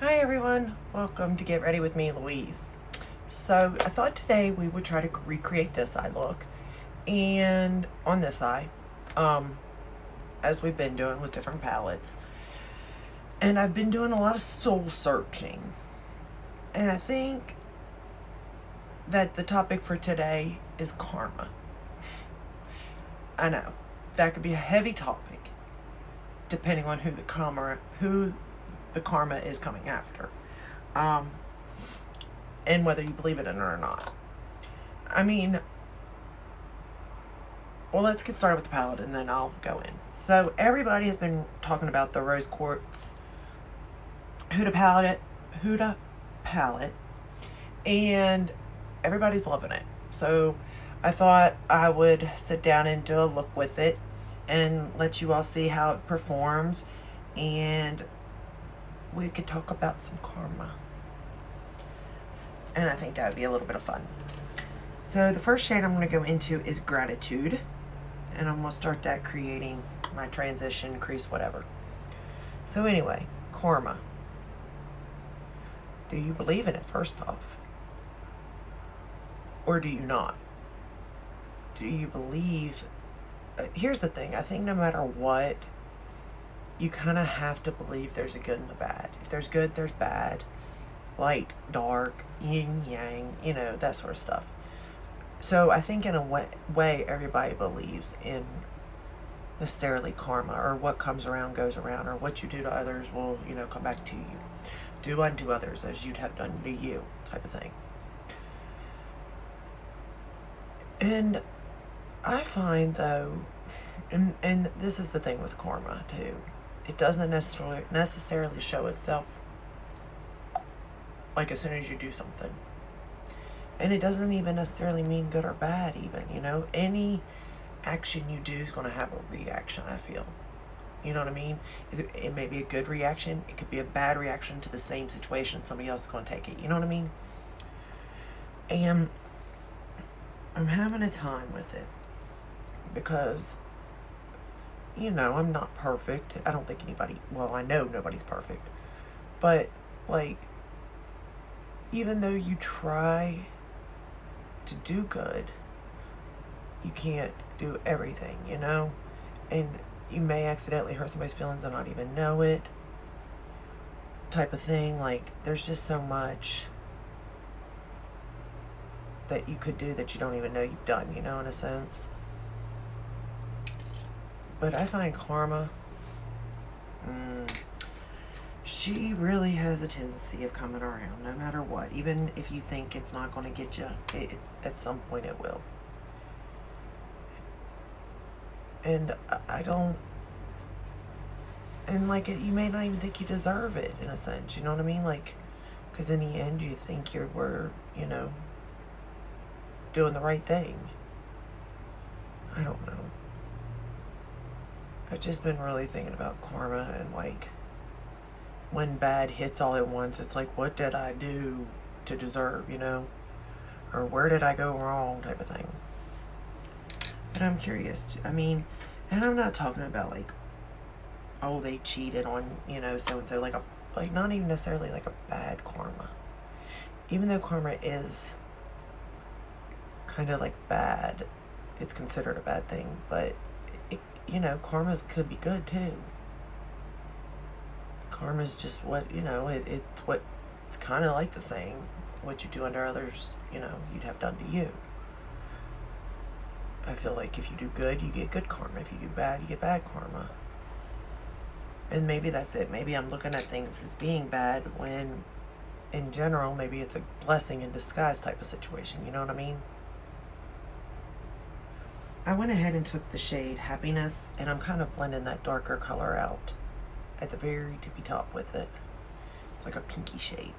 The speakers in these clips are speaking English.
Hi everyone, welcome to Get Ready with me, Louise. So I thought today we would try to recreate this eye look, and on this eye, as we've been doing with different palettes. And I've been doing a lot of soul searching, and I think that the topic for today is karma. I know that could be a heavy topic, depending on who the karma is coming after. And whether you believe it or not. I mean, well, let's get started with the palette and then I'll go in. So everybody has been talking about the Rose Quartz Huda palette, and everybody's loving it. So I thought I would sit down and do a look with it and let you all see how it performs, and we could talk about some karma. And I think that would be a little bit of fun. So the first shade I'm going to go into is Gratitude. And I'm going to start that creating my transition, crease, whatever. So anyway, karma. Do you believe in it, first off? Or do you not? Do you believe... here's the thing. I think no matter what, you kind of have to believe there's a good and a bad. If there's good, there's bad. Light, dark, yin, yang, that sort of stuff. So I think in a way everybody believes in necessarily karma, or what comes around goes around, or what you do to others will, come back to you. Do unto others as you'd have done to you, type of thing. And I find though, and this is the thing with karma too, it doesn't necessarily show itself like as soon as you do something. And it doesn't even necessarily mean good or bad even, Any action you do is going to have a reaction, I feel. You know what I mean? It may be a good reaction. It could be a bad reaction to the same situation. Somebody else is going to take it. You know what I mean? And I'm having a time with it because, I'm not perfect. I don't think I know nobody's perfect. But, even though you try to do good, you can't do everything, And you may accidentally hurt somebody's feelings and not even know it, type of thing. There's just so much that you could do that you don't even know you've done, in a sense. But I find karma, she really has a tendency of coming around no matter what. Even if you think it's not going to get you, at some point it will. And I don't, and you may not even think you deserve it in a sense, you know what I mean? Because in the end you think we're doing the right thing. I don't know. I've just been really thinking about karma and when bad hits all at once, it's what did I do to deserve, or where did I go wrong, type of thing. But I'm curious, and I'm not talking about they cheated on, so-and-so, not even necessarily a bad karma. Even though karma is kind of bad, it's considered a bad thing, but karma could be good too. Karma's just what, it's kind of like the saying, what you do unto others, you'd have done to you. I feel like if you do good, you get good karma. If you do bad, you get bad karma. And maybe that's it. Maybe I'm looking at things as being bad when, in general, maybe it's a blessing in disguise type of situation. You know what I mean? I went ahead and took the shade Happiness, and I'm kind of blending that darker color out at the very tippy top with it. It's like a pinky shade.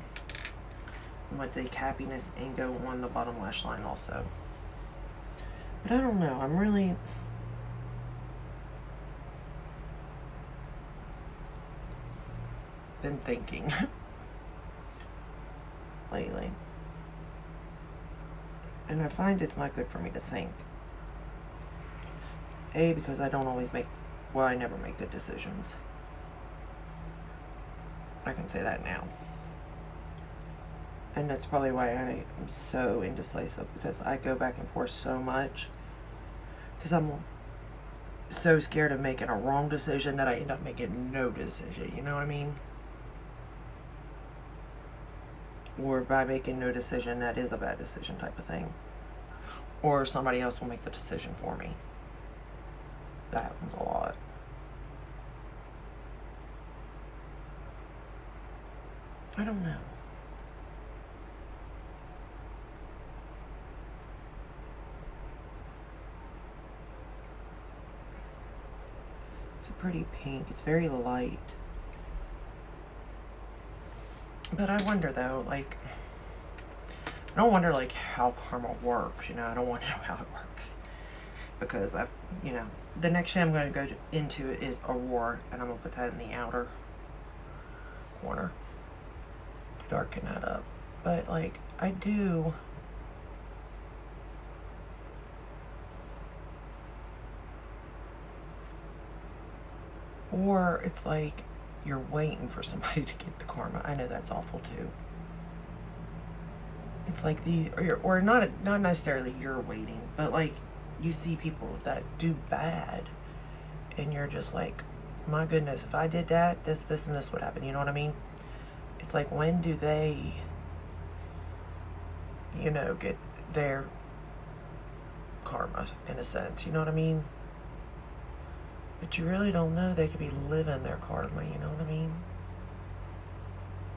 I'm going to take Happiness and go on the bottom lash line also. But I don't know, I'm really... been thinking lately. And I find it's not good for me to think. Because I don't always I never make good decisions. I can say that now. And that's probably why I am so indecisive, because I go back and forth so much. Because I'm so scared of making a wrong decision that I end up making no decision. You know what I mean? Or by making no decision, that is a bad decision type of thing. Or somebody else will make the decision for me. That happens a lot. I don't know. It's a pretty pink. It's very light. But I wonder though, like, I don't wonder like how karma works, you know. I don't want to know how it works. Because the next shade I'm going to go into is Aurora, and I'm going to put that in the outer corner to darken that up. But like, I do, or it's like you're waiting for somebody to get the karma. I know that's awful too. It's like or not necessarily you're waiting, but like you see people that do bad, and you're just like, my goodness, if I did that, this, and this would happen. You know what I mean? It's like, when do they, get their karma, in a sense? You know what I mean? But you really don't know. They could be living their karma, you know what I mean?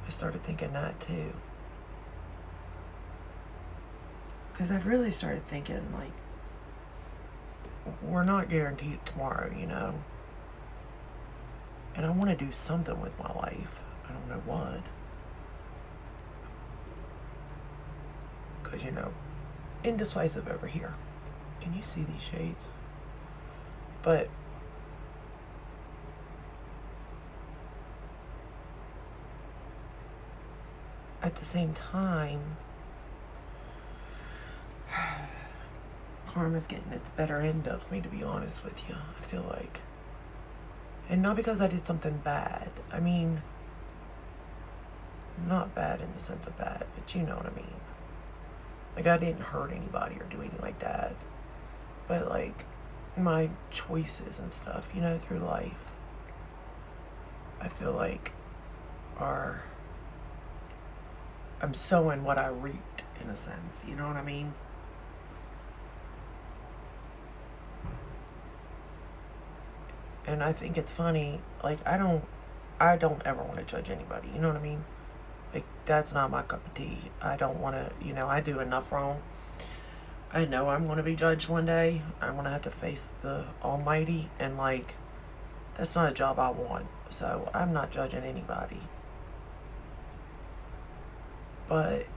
I started thinking that too. Because I've really started thinking, like, we're not guaranteed tomorrow, you know? And I want to do something with my life. I don't know what. Because, indecisive over here. Can you see these shades? But at the same time, karma's getting its better end of me, to be honest with you. I feel like. And not because I did something bad. I mean, not bad in the sense of bad, but you know what I mean. Like, I didn't hurt anybody or do anything like that. But, like, my choices and stuff, through life, I feel like I'm sowing what I reaped, in a sense. You know what I mean? And I think it's funny, like, I don't ever want to judge anybody, you know what I mean? Like, that's not my cup of tea. I don't want to, I do enough wrong. I know I'm going to be judged one day. I'm going to have to face the Almighty, and, like, that's not a job I want. So I'm not judging anybody. But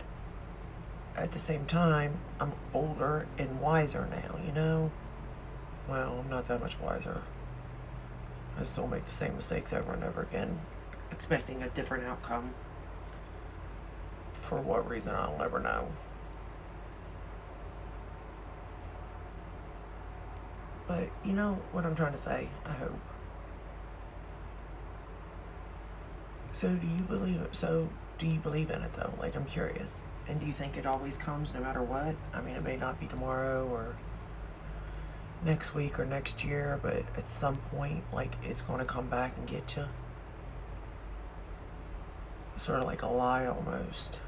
at the same time, I'm older and wiser now, you know? Well, I'm not that much wiser. I still make the same mistakes over and over again, expecting a different outcome. For what reason, I'll never know. But you know what I'm trying to say, I hope. So do you believe in it though? Like, I'm curious. And do you think it always comes no matter what? I mean, it may not be tomorrow or next week or next year, but at some point, like, it's going to come back and get you. Sort of like a lie almost.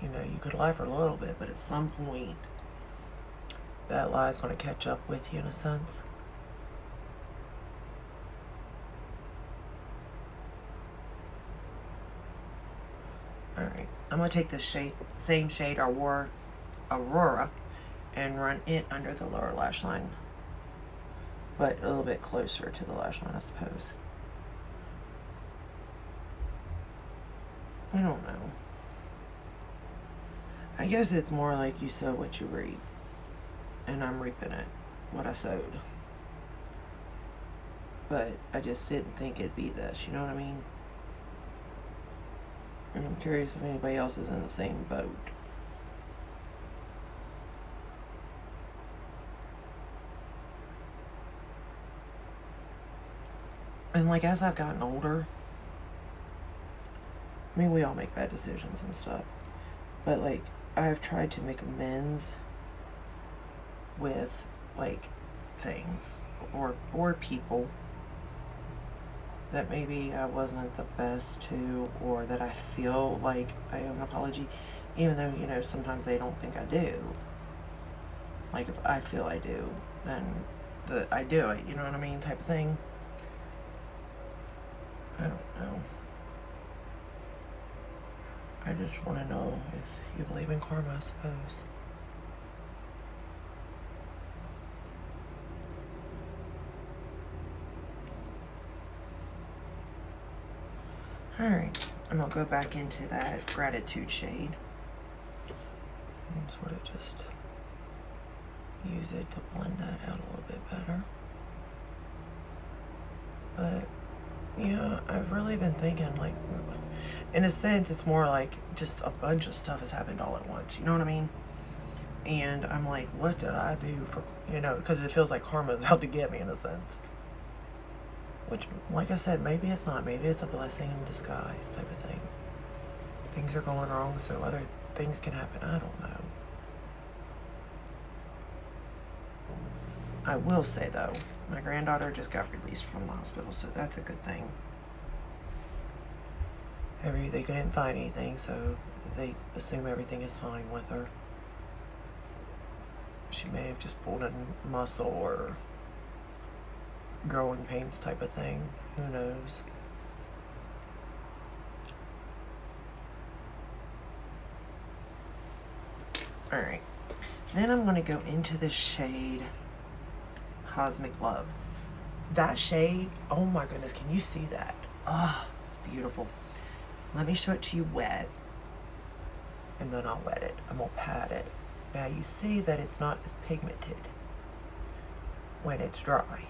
You could lie for a little bit, but at some point, that lie is going to catch up with you, in a sense. Alright, I'm going to take this same shade, Aurora, and run it under the lower lash line. But a little bit closer to the lash line, I suppose. I don't know. I guess it's more like you sow what you reap. And I'm reaping it, what I sowed. But I just didn't think it'd be this, you know what I mean? And I'm curious if anybody else is in the same boat. And like, as I've gotten older, I mean, we all make bad decisions and stuff. But, like, I've tried to make amends with, like, things or people that maybe I wasn't the best to, or that I feel like I owe an apology, even though, you know, sometimes they don't think I do. Like, if I feel I do, then I do it, you know what I mean, type of thing. I don't know. I just want to know if you believe in karma, I suppose. Alright, I'm going to go back into that gratitude shade and sort of just use it to blend that out a little bit better. But, yeah, I've really been thinking, like, in a sense, it's more like just a bunch of stuff has happened all at once, you know what I mean? And I'm like, what did I do for, you know, because it feels like karma is out to get me in a sense. Which, like I said, maybe it's not. Maybe it's a blessing in disguise type of thing. Things are going wrong, so other things can happen. I don't know. I will say, though, my granddaughter just got released from the hospital, so that's a good thing. They couldn't find anything, so they assume everything is fine with her. She may have just pulled a muscle or growing pains type of thing. Who knows? Alright. Then I'm going to go into the shade Cosmic Love. That shade, oh my goodness, can you see that? Oh, it's beautiful. Let me show it to you wet. And then I'll wet it. I'm going to pat it. Now you see that it's not as pigmented when it's dry.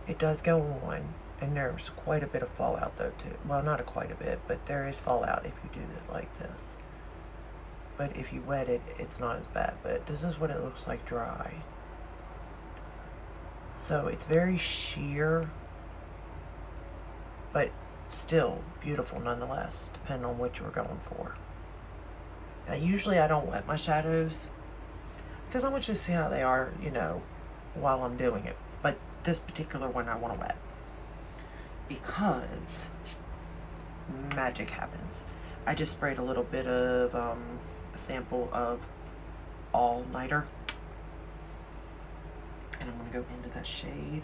It does go on, and there's quite a bit of fallout though too. Well, not quite a bit, but there is fallout if you do it like this. But if you wet it, it's not as bad. But this is what it looks like dry. So it's very sheer, but still beautiful nonetheless, depending on what you're going for. Now, usually I don't wet my shadows because I want you to see how they are, you know, while I'm doing it. But this particular one I want to wet because magic happens. I just sprayed a little bit of a sample of All Nighter, and I'm going to go into that shade.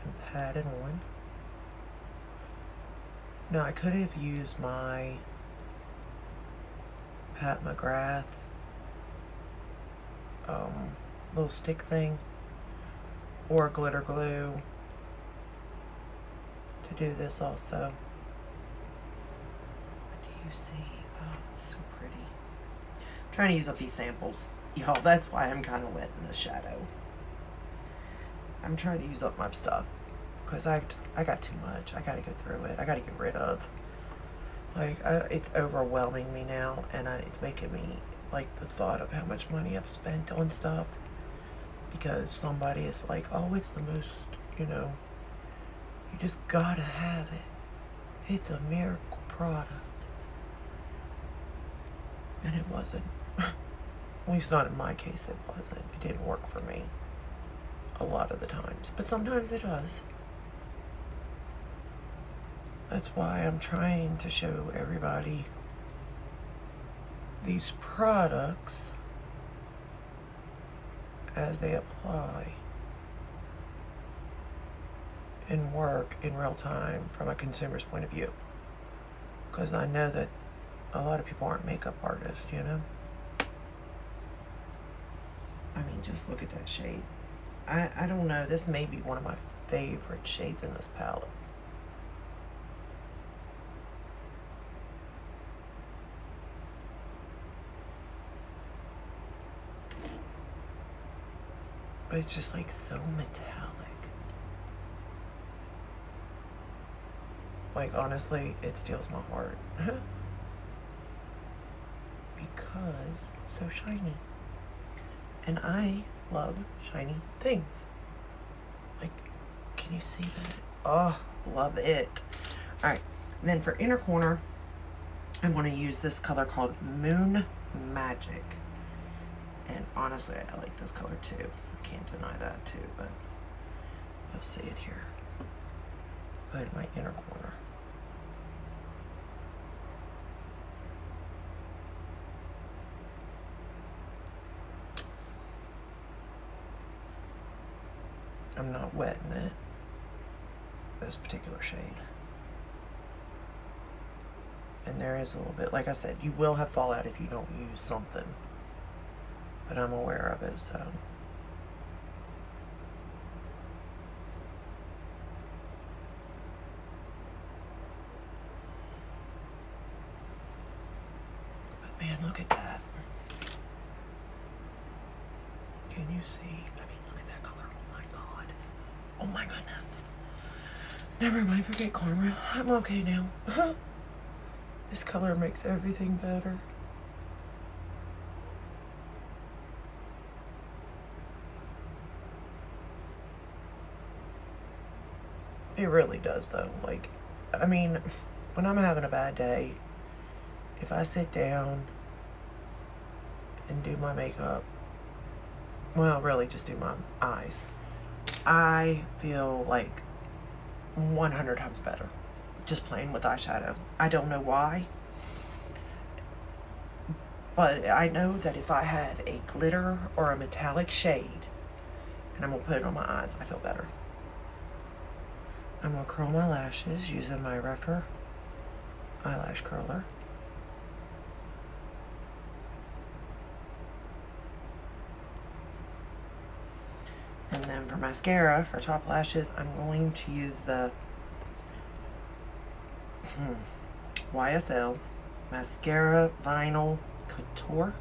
And pat it on. Now, I could have used my Pat McGrath little stick thing or glitter glue to do this also. What do you see? Oh, it's so pretty. I'm trying to use up these samples. Y'all, that's why I'm kind of wet in the shadow. I'm trying to use up my stuff because I got too much. I got to go through it. I got to get rid of. Like, it's overwhelming me now, and it's making me, like, the thought of how much money I've spent on stuff, because somebody is like, oh, it's the most, you know, you just gotta have it. It's a miracle product. And it wasn't. At least not in my case, it wasn't. It didn't work for me a lot of the times, but sometimes it does. That's why I'm trying to show everybody these products as they apply and work in real time from a consumer's point of view. Because I know that a lot of people aren't makeup artists, you know? I mean, just look at that shade. I don't know, this may be one of my favorite shades in this palette. But it's just like so metallic. Like, honestly, it steals my heart. Because it's so shiny. And I love shiny things. Like, can you see that? Oh, love it. All right, and then for inner corner, I want to use this color called Moon Magic. And honestly, I like this color too. I can't deny that too, but you'll see it here. Put it in my inner corner. I'm not wetting it, this particular shade. And there is a little bit, like I said, you will have fallout if you don't use something. But I'm aware of it, so. But man, look at that. Can you see? I mean, look at that color. Oh my God. Oh my goodness. Never mind, forget karma. I'm okay now. This color makes everything better. It really does, though. Like, I mean, when I'm having a bad day, if I sit down and do my makeup, well, really just do my eyes, I feel like 100 times better just playing with eyeshadow. I don't know why, but I know that if I have a glitter or a metallic shade and I'm gonna put it on my eyes, I feel better. I'm gonna curl my lashes using my Rephr eyelash curler. And then for mascara, for top lashes, I'm going to use the YSL Mascara Vinyl Couture,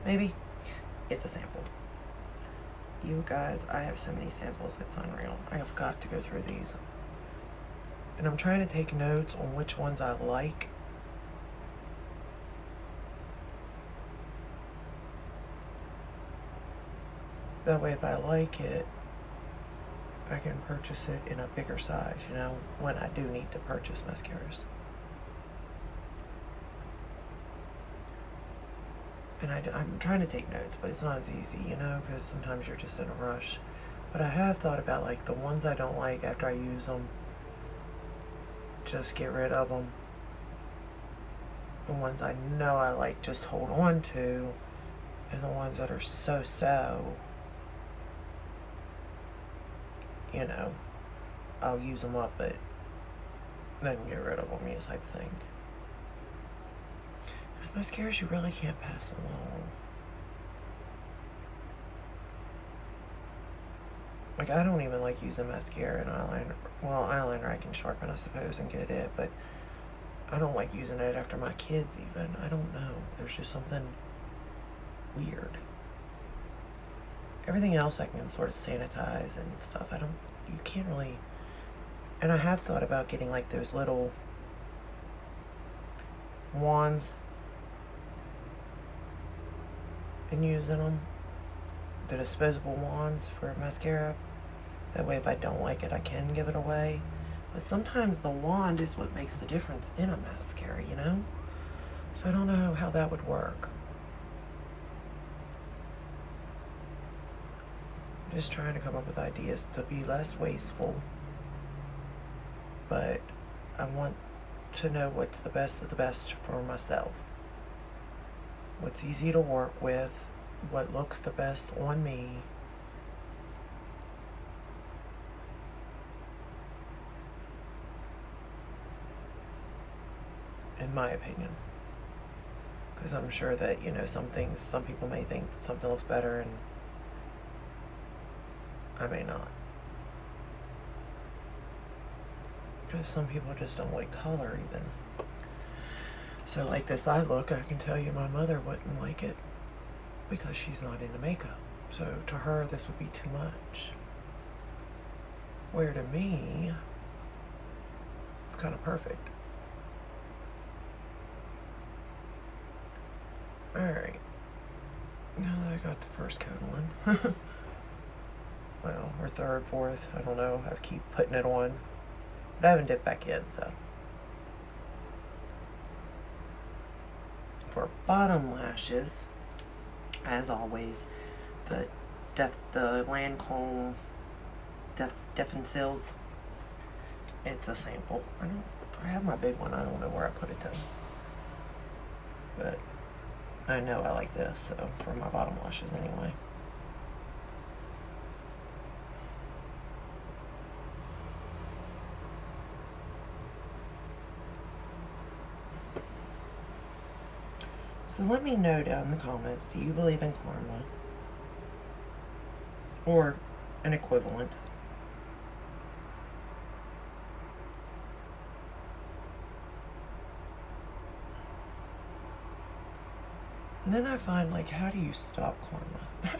maybe? It's a sample. You guys, I have so many samples, it's unreal. I have got to go through these. And I'm trying to take notes on which ones I like. That way, if I like it, I can purchase it in a bigger size, you know, when I do need to purchase mascaras. And I'm trying to take notes, but it's not as easy, you know, because sometimes you're just in a rush. But I have thought about, like, the ones I don't like after I use them, just get rid of them. The ones I know I like, just hold on to. And the ones that are so, you know, I'll use them up, but then get rid of them, you know, type of thing. Because mascaras, you really can't pass along. Like, I don't even like using mascara and eyeliner. Well, eyeliner I can sharpen, I suppose, and get it, but I don't like using it after my kids, even. I don't know. There's just something weird. Everything else I can sort of sanitize and stuff. You can't really. And I have thought about getting, like, those little wands and using them. The disposable wands for mascara. That way, if I don't like it, I can give it away. But sometimes the wand is what makes the difference in a mascara, you know? So I don't know how that would work. I'm just trying to come up with ideas to be less wasteful. But I want to know what's the best of the best for myself. What's easy to work with. What looks the best on me. In my opinion. Because I'm sure that, you know, some people may think something looks better and I may not. Because some people just don't like color even. So like this eye look, I can tell you my mother wouldn't like it because she's not into makeup. So to her, this would be too much. Where to me, it's kind of perfect. Alright. Now that I got the first coat on. Well, or third, fourth, I don't know. I keep putting it on. But I haven't dipped back in, so. For bottom lashes, as always, the Lancome Defenseals. It's a sample. I have my big one. I don't know where I put it though. But I know I like this, so for my bottom lashes anyway. So let me know down in the comments, do you believe in karma? Or an equivalent? And then I find, like, how do you stop karma?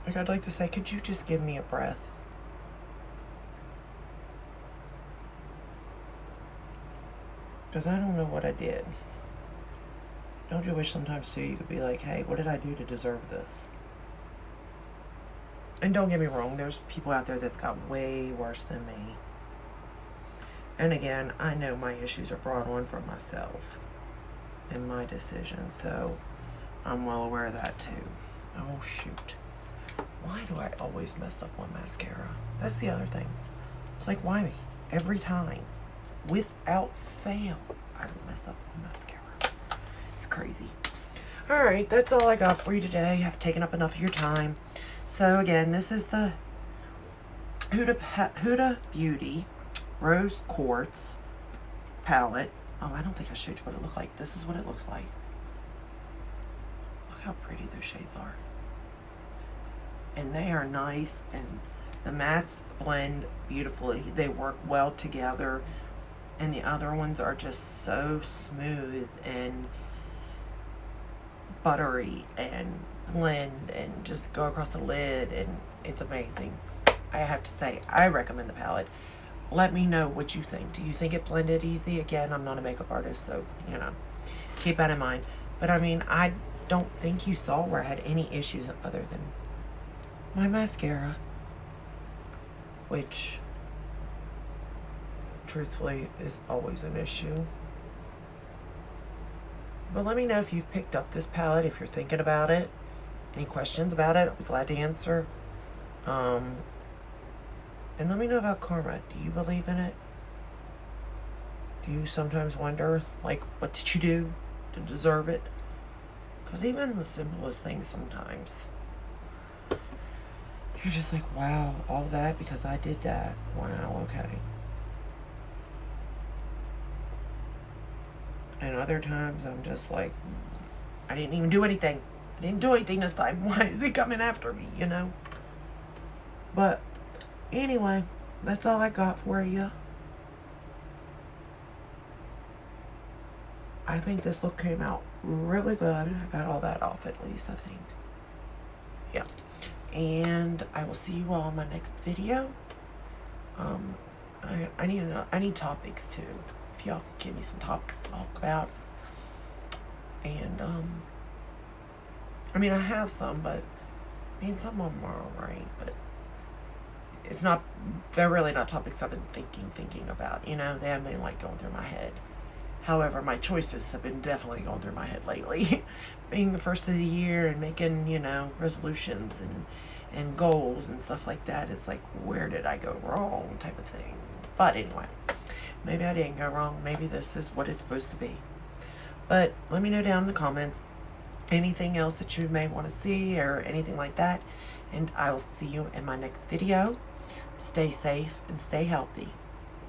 Like, I'd like to say, could you just give me a breath? Because I don't know what I did. Don't you wish sometimes, too, you could be like, hey, what did I do to deserve this? And don't get me wrong, there's people out there that's got way worse than me. And again, I know my issues are brought on from myself and my decisions, so I'm well aware of that too. Oh shoot. Why do I always mess up on mascara? That's the other thing. It's like, why me? Every time. Without fail, I mess up on mascara. It's crazy. Alright, that's all I got for you today. I've taken up enough of your time. So again, this is the Huda Beauty Rose Quartz palette. Oh, I don't think I showed you what it looked like. This is what it looks like. Look how pretty those shades are. And they are nice, and the mattes blend beautifully. They work well together, and the other ones are just so smooth and buttery and blend and just go across the lid, and it's amazing. I have to say, I recommend the palette. Let me know what you think. Do you think it blended easy? Again, I'm not a makeup artist, so, you know, keep that in mind. But, I mean, I don't think you saw where I had any issues other than my mascara, which, truthfully, is always an issue. But let me know if you've picked up this palette, if you're thinking about it. Any questions about it, I'll be glad to answer. And let me know about karma. Do you believe in it? Do you sometimes wonder, like, what did you do to deserve it? Because even the simplest things sometimes, you're just like, wow, all that because I did that. Wow, okay. And other times I'm just like, I didn't even do anything. I didn't do anything this time. Why is he coming after me, you know? But anyway, that's all I got for you. I think this look came out really good. I got all that off at least, I think. Yeah. And I will see you all in my next video. I need topics too. If y'all can give me some topics to talk about. And I mean, I have some, but I mean, some of them are alright, but it's not, they're really not topics I've been thinking about, you know. They haven't been like going through my head. However, my choices have been definitely going through my head lately. Being the first of the year and making, you know, resolutions and goals and stuff like that. It's like, where did I go wrong type of thing. But anyway, maybe I didn't go wrong. Maybe this is what it's supposed to be. But let me know down in the comments anything else that you may want to see or anything like that. And I will see you in my next video. Stay safe and stay healthy.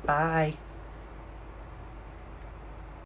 Bye.